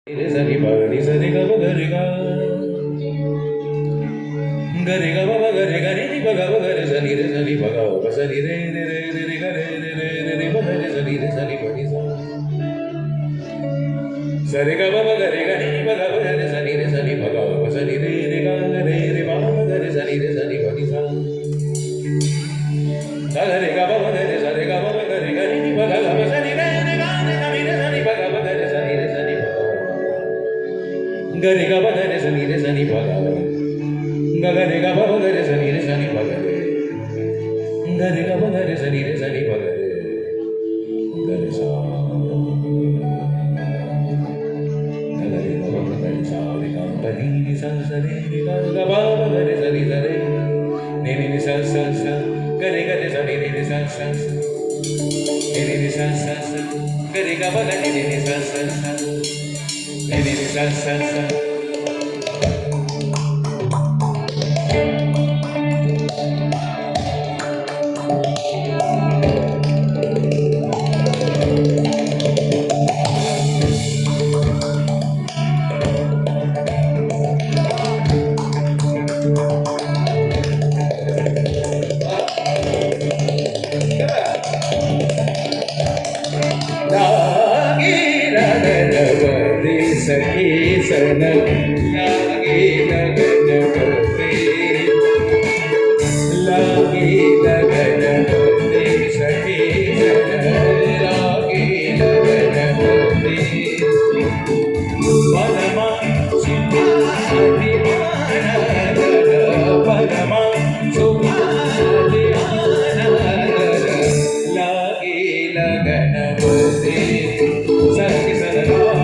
Re sa ni pa ni sa ni ga ba ga re ga ba ba ga re ga ni ba ga ba ga re sa ni ba ga ba sa ni re ga re ba ga re sa ni pa ni sa re ga ba ba ga re ga ni ba ga ba ga re sa ni ba ga ba sa ni re ga re ba ba ga re sa ni pa ni sa ga re ga ba ba ga re sa re ga ba ba ga re ga ni ba ga ba sa ni re ga sa ni ba ga ba ga re sa ni ga re ga ba ga re sa ni ba ga ga re ga ba ba ga re sa ni ba ga re ga re ga ba ga re sa ni ba ga re ga re sa ga re ga ba ga re sa re ga pa ni sa re ga ba ba ga re sa re ni sa ga re ga re sa ni sa ni sa ga re ga ba ga ni sa सखी सन लागे लगन होते लागे लगन होते सखी सन लागे लगन होते परमा सुखादि आनंद परमा सुखादि आनंद लागे लगन होते सखी सन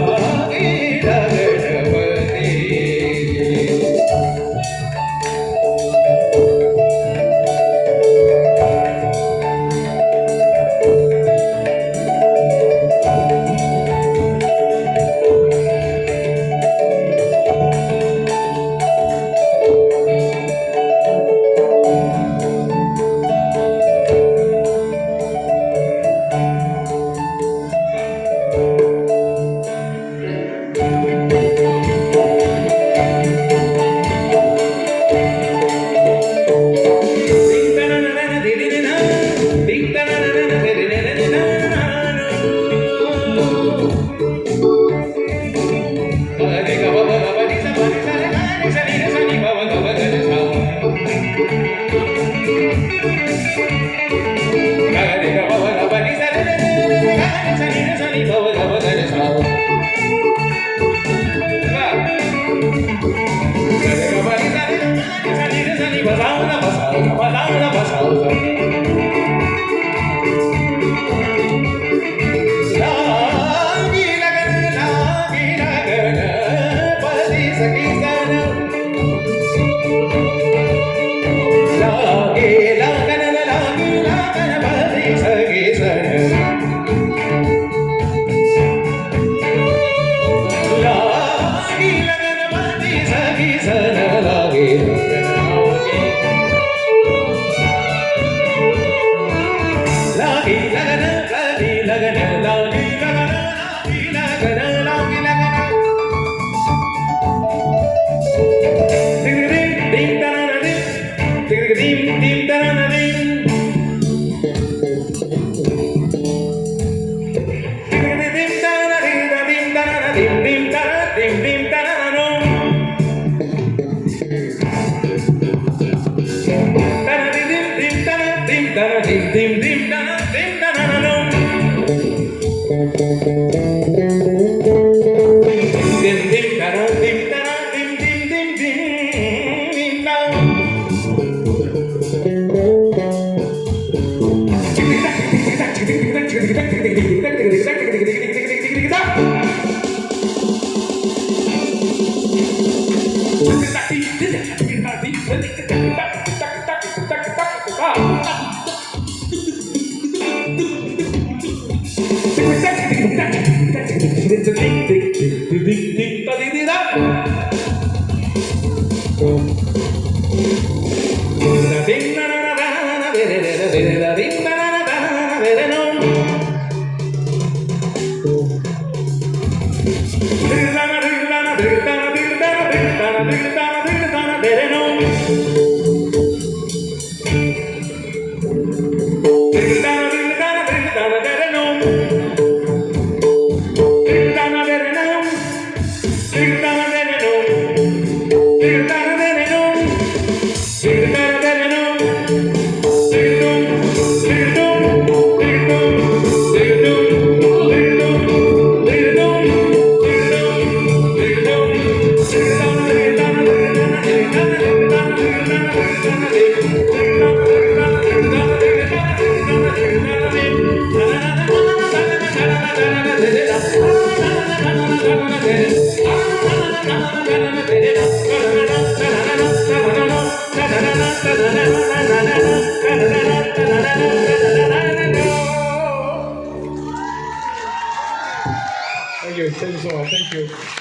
Thank you. Thank you so much. Thank you.